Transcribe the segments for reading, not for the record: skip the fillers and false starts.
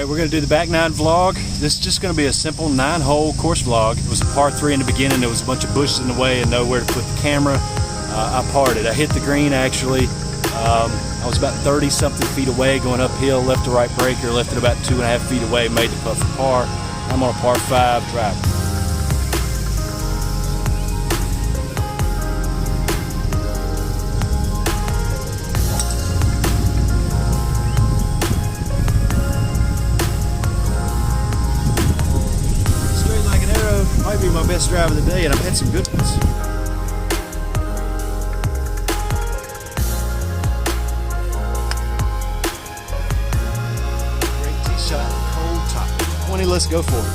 Alright, we're going to do the back nine vlog. This is just going to be a simple 9-hole course vlog. It was a par 3 in the beginning. There was a bunch of bushes in the way and nowhere to put the camera. I parted. I hit the green actually. I was about 30 something feet away going uphill, left to right breaker, left it about 2.5 feet away, made the putt for par. I'm on a par 5 driver. Might be my best drive of the day, and I've had some good ones. Great tee shot, cold top. 20, let's go for it.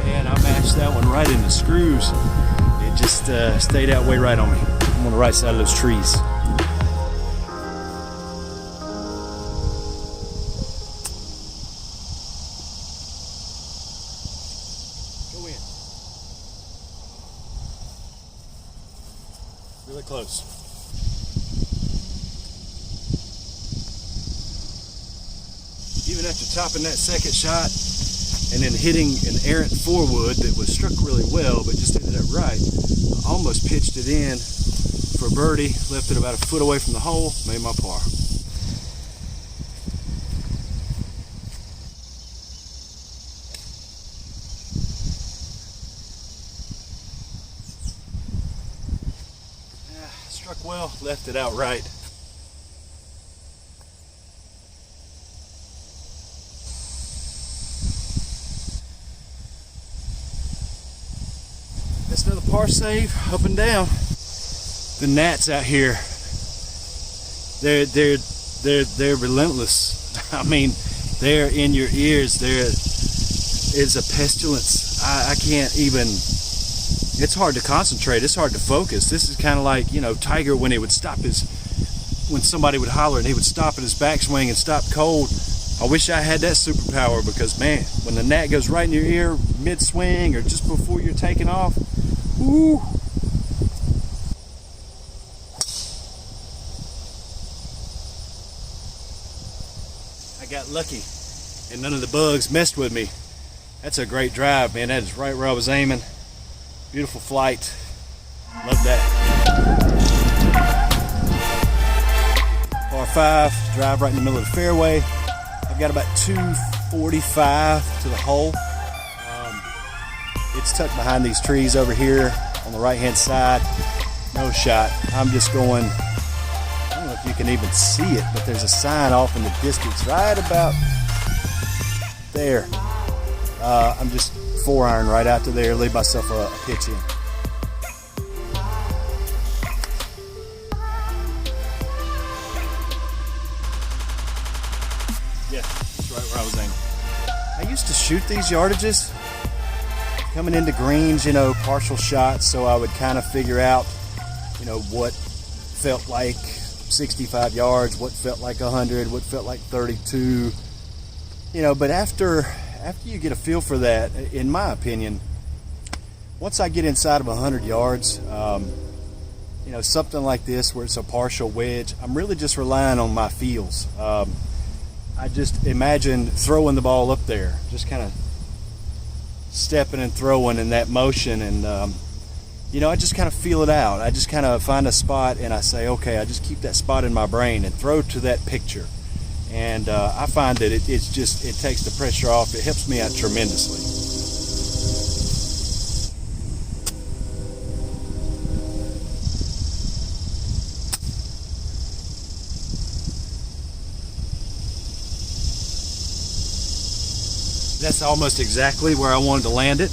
And I matched that one right in the screws. It just stayed out way right on me. I'm on the right side of those trees. Really close. Even after topping that second shot and then hitting an errant 4-wood that was struck really well but just ended up right, I almost pitched it in for a birdie, left it about a foot away from the hole, made my par. Struck well, left it out right. That's another par save, up and down. The gnats out here, they're relentless. I mean, they're in your ears. There is a pestilence. I can't even. It's hard to concentrate. It's hard to focus. This is kind of like, you know, Tiger when he would stop when somebody would holler and he would stop at his backswing and stop cold. I wish I had that superpower because, man, when the gnat goes right in your ear mid-swing or just before you're taking off, whoo. I got lucky and none of the bugs messed with me. That's a great drive, man. That is right where I was aiming. Beautiful flight. Love that. Par 5, drive right in the middle of the fairway. I've got about 245 to the hole. It's tucked behind these trees over here on the right hand side. No shot. I'm just going, I don't know if you can even see it, but there's a sign off in the distance right about there. I'm just 4-iron right out to there, leave myself a pitch in. Yeah, that's right where I was aiming. I used to shoot these yardages coming into greens, you know, partial shots, so I would kind of figure out, you know, what felt like 65 yards, what felt like 100, what felt like 32, you know, but after you get a feel for that, in my opinion, once I get inside of 100 yards, you know, something like this where it's a partial wedge, I'm really just relying on my feels. I just imagine throwing the ball up there, just kind of stepping and throwing in that motion, and you know, I just kind of feel it out. I just kind of find a spot and I say, okay, I just keep that spot in my brain and throw to that picture. And I find that it takes the pressure off. It helps me out tremendously. That's almost exactly where I wanted to land it.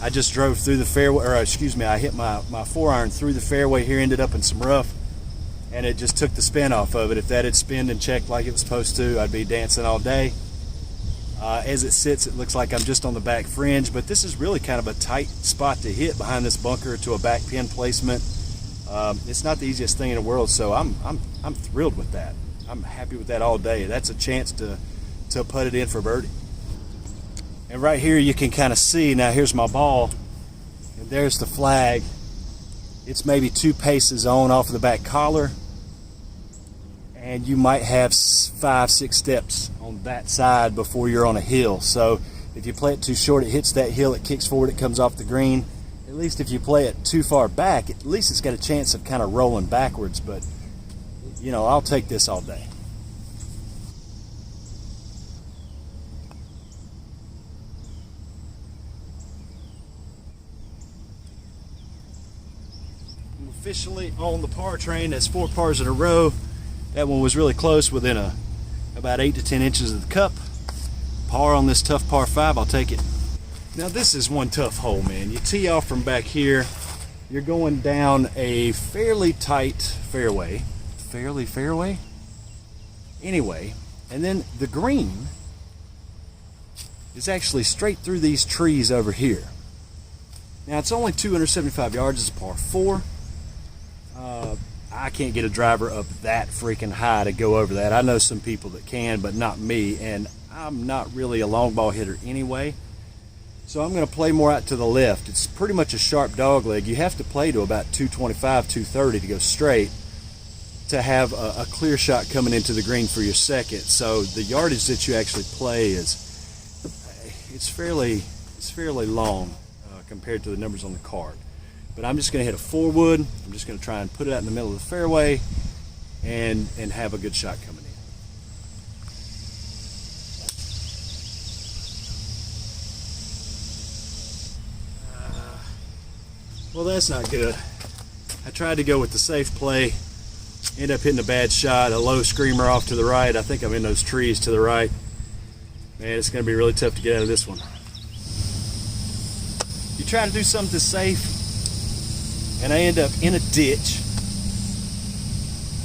I just drove through the fairway, or excuse me, I hit my 4-iron through the fairway here, ended up in some rough. And it just took the spin off of it. If that had spinned and checked like it was supposed to, I'd be dancing all day. As it sits, it looks like I'm just on the back fringe, but this is really kind of a tight spot to hit behind this bunker to a back pin placement. It's not the easiest thing in the world, so I'm thrilled with that. I'm happy with that all day. That's a chance to put it in for birdie. And right here you can kind of see, now here's my ball, and there's the flag. It's maybe 2 paces on off of the back collar. and you might have 5-6 steps on that side before you're on a hill. So if you play it too short, it hits that hill, it kicks forward, it comes off the green. At least if you play it too far back, at least it's got a chance of kind of rolling backwards. But you know, I'll take this all day. I'm officially on the par train. That's 4 pars in a row. That one was really close, within about 8 to 10 inches of the cup. Par on this tough par 5, I'll take it. Now this is one tough hole, man. You tee off from back here. You're going down a fairly tight fairway. Fairway? Anyway, and then the green is actually straight through these trees over here. Now it's only 275 yards, it's a par 4. I can't get a driver up that freaking high to go over that. I know some people that can, but not me, and I'm not really a long ball hitter anyway. So I'm going to play more out to the left. It's pretty much a sharp dog leg. You have to play to about 225, 230 to go straight to have a clear shot coming into the green for your second. So the yardage that you actually play it's fairly long compared to the numbers on the card. But I'm just going to hit a 4-wood. I'm just going to try and put it out in the middle of the fairway and have a good shot coming in. Well, that's not good. I tried to go with the safe play, end up hitting a bad shot, a low screamer off to the right. I think I'm in those trees to the right. Man, it's going to be really tough to get out of this one. You try to do something safe, and I end up in a ditch.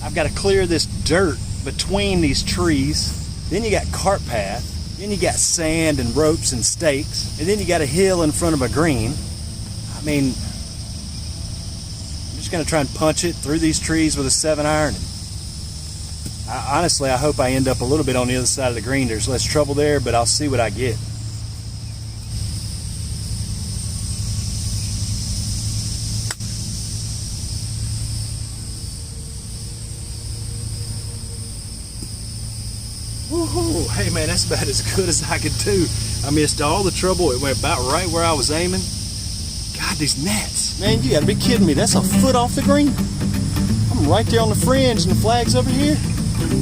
I've got to clear this dirt between these trees. Then you got cart path. Then you got sand and ropes and stakes. And then you got a hill in front of a green. I mean, I'm just going to try and punch it through these trees with a 7-iron. Honestly, I hope I end up a little bit on the other side of the green. There's less trouble there, but I'll see what I get. Woohoo! Hey man, that's about as good as I could do. I missed all the trouble. It went about right where I was aiming. God, these nets. Man, you gotta be kidding me. That's a foot off the green. I'm right there on the fringe and the flag's over here.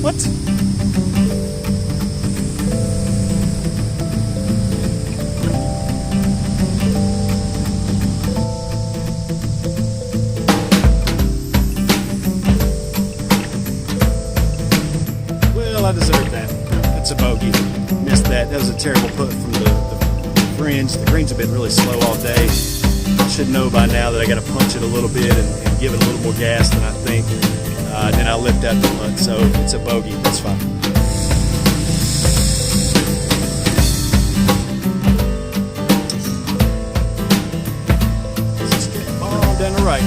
What? Well, I deserve that. That's a bogey. Missed that. That was a terrible putt from the fringe. The greens have been really slow all day. I should know by now that I got to punch it a little bit and give it a little more gas than I think. Then I lift out the putt. So it's a bogey. That's fine. Just get the ball down the right.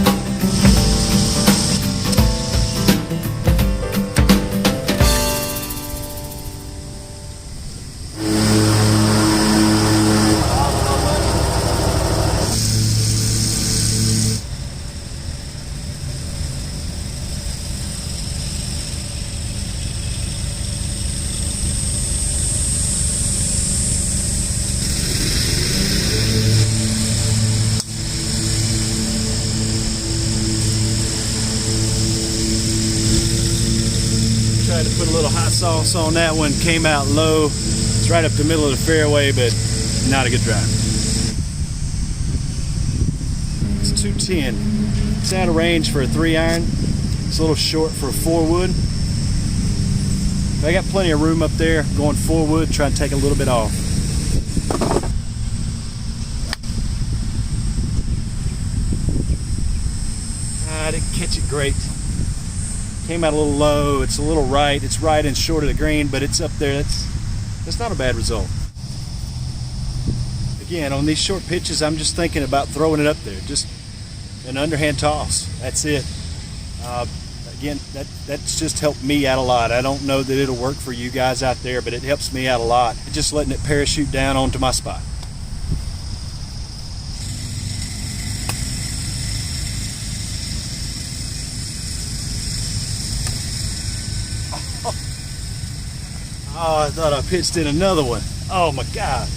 Tried to put a little hot sauce on that one, came out low. It's right up the middle of the fairway, but not a good drive. It's 210. It's out of range for a 3-iron. It's a little short for a 4-wood. But I got plenty of room up there going 4-wood, trying to take a little bit off. I didn't catch it great. Came out a little low. It's a little right. It's right and short of the green, but it's up there. That's not a bad result. Again, on these short pitches, I'm just thinking about throwing it up there. Just an underhand toss. That's it. Again, that's just helped me out a lot. I don't know that it'll work for you guys out there, but it helps me out a lot. Just letting it parachute down onto my spot. Oh, I thought I pitched in another one. Oh my God.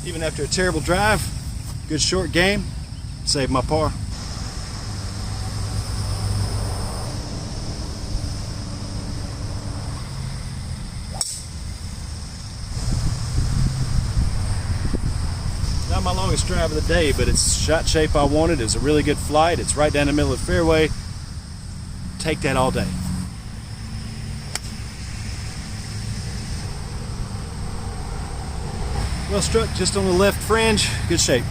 Even after a terrible drive, good short game, saved my par. Not my longest drive of the day, but it's shot shape I wanted. It was a really good flight. It's right down the middle of the fairway. Take that all day. Well struck, just on the left fringe. Good shape.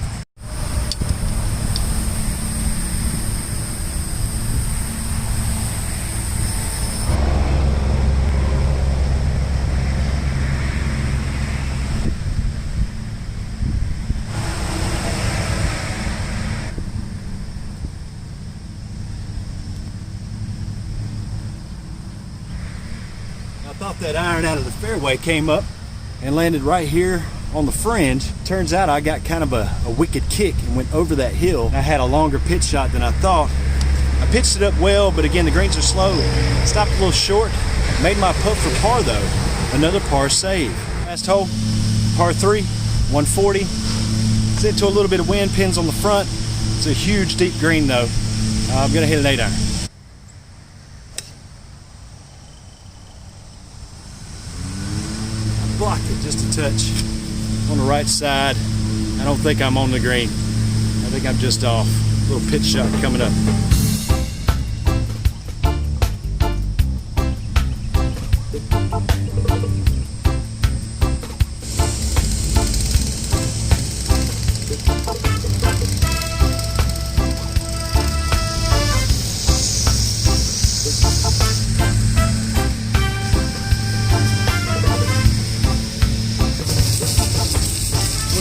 I thought that iron out of the fairway came up and landed right here on the fringe. Turns out I got kind of a wicked kick and went over that hill. I had a longer pitch shot than I thought. I pitched it up well, but again, the greens are slow. Stopped a little short. Made my putt for par though. Another par save. Last hole, par 3, 140. Sit to a little bit of wind, pins on the front. It's a huge deep green though. I'm gonna hit an 8-iron. Blocked it just a touch on the right side. I don't think I'm on the green. I think I'm just off. A little pitch shot coming up.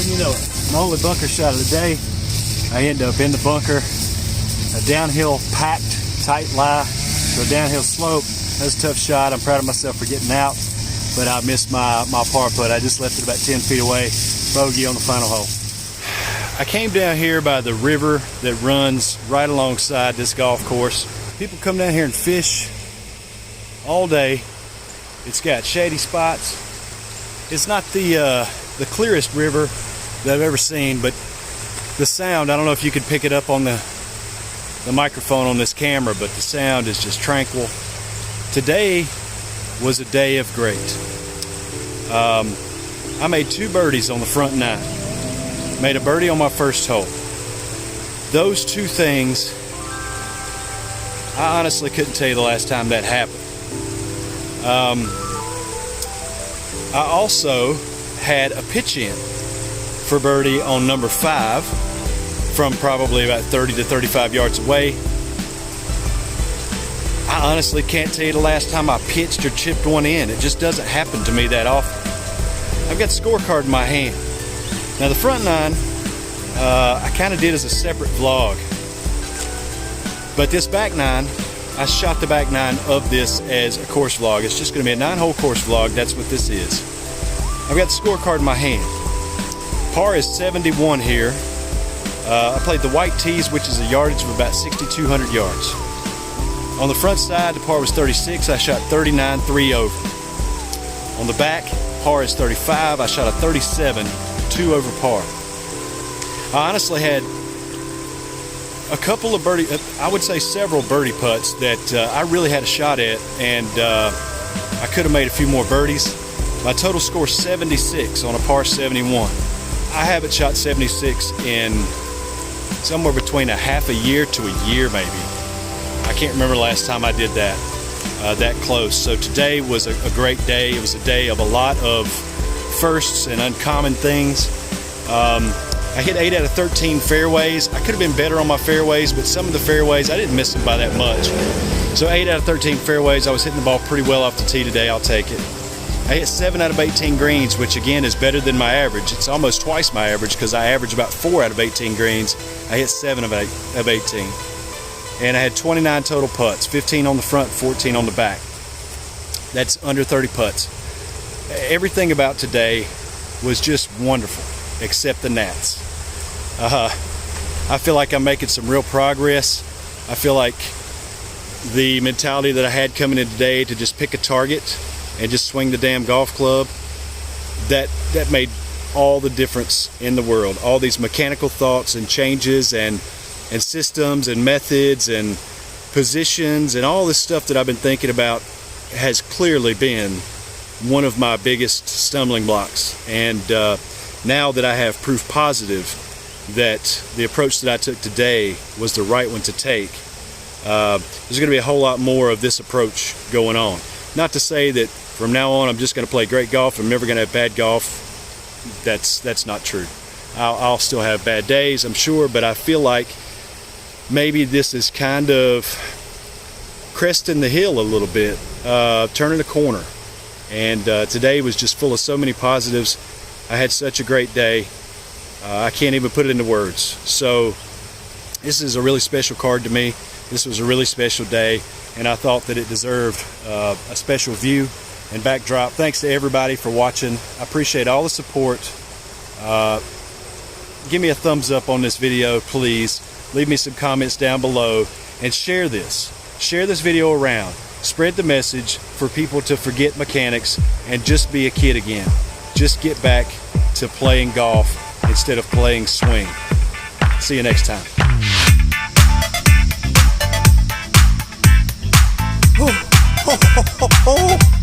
You know it. My only bunker shot of the day. I end up in the bunker, a downhill packed, tight lie, so a downhill slope. That's a tough shot. I'm proud of myself for getting out, but I missed my par putt. I just left it about 10 feet away. Bogey on the final hole. I came down here by the river that runs right alongside this golf course. People come down here and fish all day. It's got shady spots. It's not the clearest river that I've ever seen, but the sound, I don't know if you could pick it up on the microphone on this camera, but the sound is just tranquil. Today was a day of great. I made 2 birdies on the front 9. Made a birdie on my first hole. Those 2 things, I honestly couldn't tell you the last time that happened. I also had a pitch in for birdie on number 5 from probably about 30 to 35 yards away. I honestly can't tell you the last time I pitched or chipped one in. It just doesn't happen to me that often. I've got the scorecard in my hand. Now the front 9, I kind of did as a separate vlog. But this back 9, I shot the back 9 of this as a course vlog. It's just going to be a 9-hole course vlog. That's what this is. I've got the scorecard in my hand. Par is 71 here. I played the white tees, which is a yardage of about 6,200 yards. On the front side, the par was 36. I shot 39, 3 over. On the back, par is 35. I shot a 37, 2 over par. I honestly had a couple of birdie, I would say several birdie putts that I really had a shot at, and I could have made a few more birdies. My total score is 76 on a par 71. I haven't shot 76 in somewhere between a half a year to a year maybe. I can't remember the last time I did that close. So today was a great day. It was a day of a lot of firsts and uncommon things. I hit 8 out of 13 fairways. I could have been better on my fairways, but some of the fairways, I didn't miss them by that much. So 8 out of 13 fairways, I was hitting the ball pretty well off the tee today. I'll take it. I hit 7 out of 18 greens, which again is better than my average. It's almost twice my average because I average about 4 out of 18 greens. I hit 7 of 18. And I had 29 total putts, 15 on the front, 14 on the back. That's under 30 putts. Everything about today was just wonderful, except the gnats. I feel like I'm making some real progress. I feel like the mentality that I had coming in today to just pick a target and just swing the damn golf club, that made all the difference in the world. All these mechanical thoughts and changes and systems and methods and positions and all this stuff that I've been thinking about has clearly been one of my biggest stumbling blocks. And now that I have proof positive that the approach that I took today was the right one to take, there's going to be a whole lot more of this approach going on. Not to say that from now on I'm just going to play great golf, I'm never going to have bad golf. That's not true. I'll still have bad days, I'm sure, but I feel like maybe this is kind of cresting the hill a little bit, turning a corner. And today was just full of so many positives. I had such a great day. I can't even put it into words. So this is a really special card to me. This was a really special day, and I thought that it deserved a special view and backdrop. Thanks to everybody for watching. I appreciate all the support. Give me a thumbs up on this video, please. Leave me some comments down below and share this. Share this video around. Spread the message for people to forget mechanics and just be a kid again. Just get back to playing golf instead of playing swing. See you next time. Oh.